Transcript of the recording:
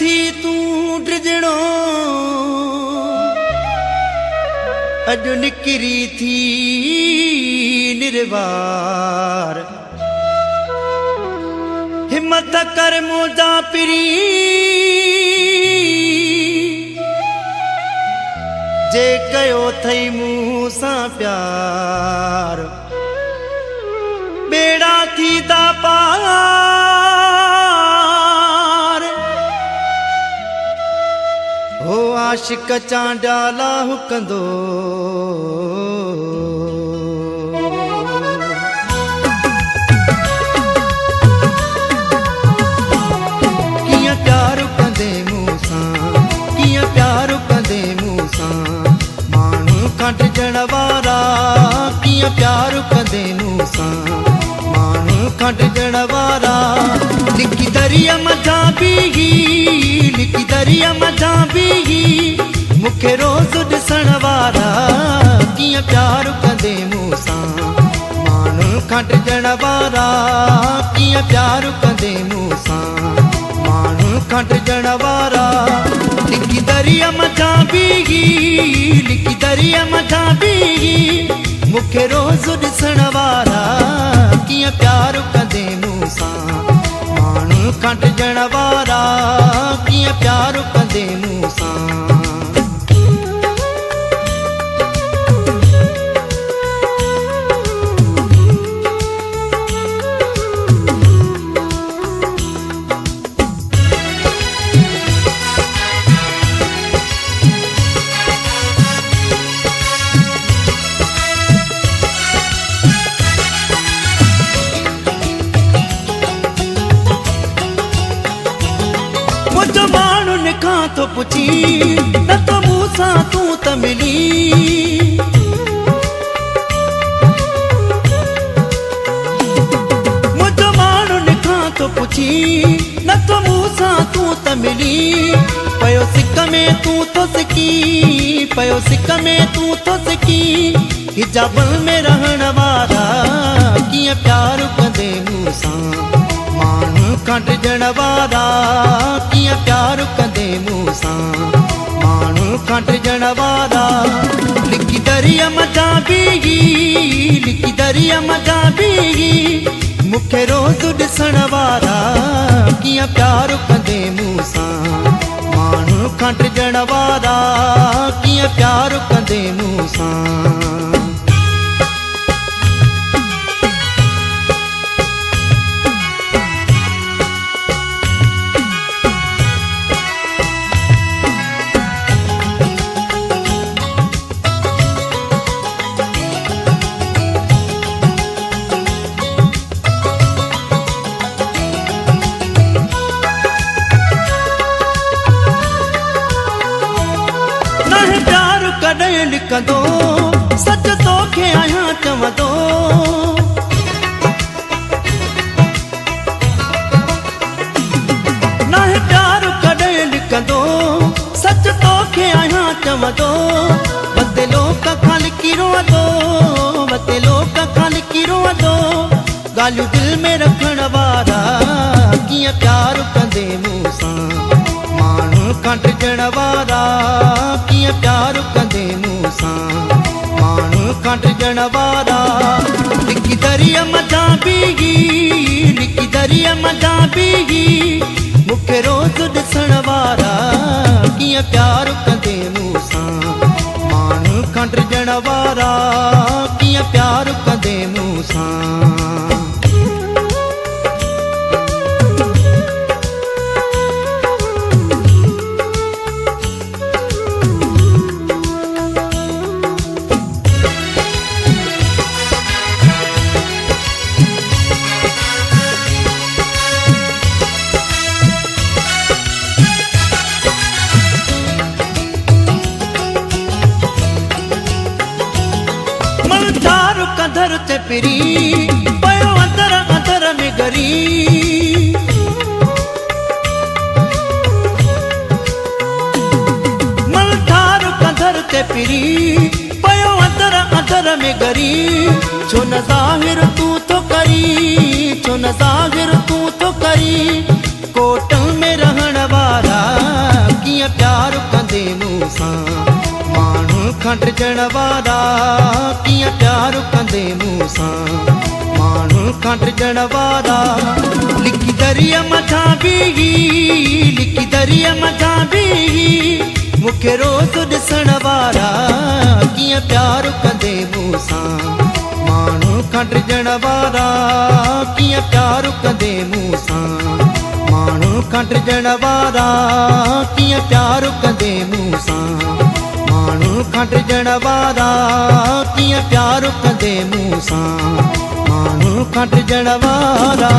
थी तू ड्रिजणो अॼु निकिरी थी निर्वार हिम्मत कर मोजा पिरी जे कयो थई मूं सां प्यार बेड़ा थी ता पार हो आशिक चांडाला हुकंदो किया प्यार कंदे मूं सां किया प्यार कंदे मूं सां माण्हू खट जणवारा किया प्यार कंदे मूं सां माण्हू खट जणवारा लिखी दरिया मझा बीही लिखी दरिया मझा बीही मूंखे रोज़ ॾिसण वारा कीअं प्यार कंदे मूं सां माण्हू खट जणवारा कीअं प्यार कंदे मूं सां माण्हू खट जणवारा लिखी दरिया मझा बीही लिखी दरिया मझा बीही मूंखे रोज़ ॾिसण वारा कीअं प्यार कंदे मूं सां माण्हू खट जणवारा कीअं प्यार कंदे मूं सां मुझो माण्हुनि खां थो पुछी न तो मूं सां तूं त मिली मुझो माण्हुनि खां थो पुछी न तो मूं सां तूं त मिली पयो सिक में तूं थो सिकी पयो सिक में तूं थो सिकी हिजाब में रहण वारा कीअं प्यार कंदे मूं सां माण्हू खट जणवारा कीअं प्यार कंदे मूं सां माण्हू खट जणवारा लिखी दरिया मझा बीही लिखी दरिया मझा बीही मूंखे रोज़ ॾिसण वारा कीअं प्यार कंदे मूं सां माण्हू खट जणवारा कीअं प्यार कंदे मूं सां कॾहिं लिखंदो सच तोखे आहियां चवंदो न प्यार कॾहिं लिखंदो सच तोखे आहियां चवंदो वते लोक खां लिखी रोअंदो वते लोक खां लिखी रोअंदो ॻाल्हियूं दिलि में रखण वारा कीअं प्यार कंदे मूं सां माण्हू खट जणवारा कीअं प्यार कंदे मूं सां माण्हू खट जणवारा लिखी दरिया मझा बीही लिखी दरिया मझा बीही मूंखे रोज़ ॾिसण वारा कीअं प्यार कंदे मूं सां माण्हू खट जणवारा कीअं प्यार कंदे मूं सां कंधर ते पिरी पयो अंदर अंदर में गरी मलधार कंधर ते पिरी पयो अंदर अंदर में गरी छो न ज़ाहिर तूं तो करी छो न ज़ाहिर तूं तो करी कोट में रहण वारा खटिजण वारा कीअं प्यार कंदे मूंसां माण्हू खटिजण वारा लिखी दरिया मथां बीही लिखी दरिया मथां बीही मूंखे रोज़ ॾिसण वारा कीअं प्यार कंदे मूंसां माण्हू खटिजण वारा कीअं प्यार कंदे मूंसां माण्हू खटिजण वारा कीअं प्यार कंदे मूंसां माण्हू खटिजण वारा कीअं प्यार कंदे मूंसां माण्हू खटिजण वारा।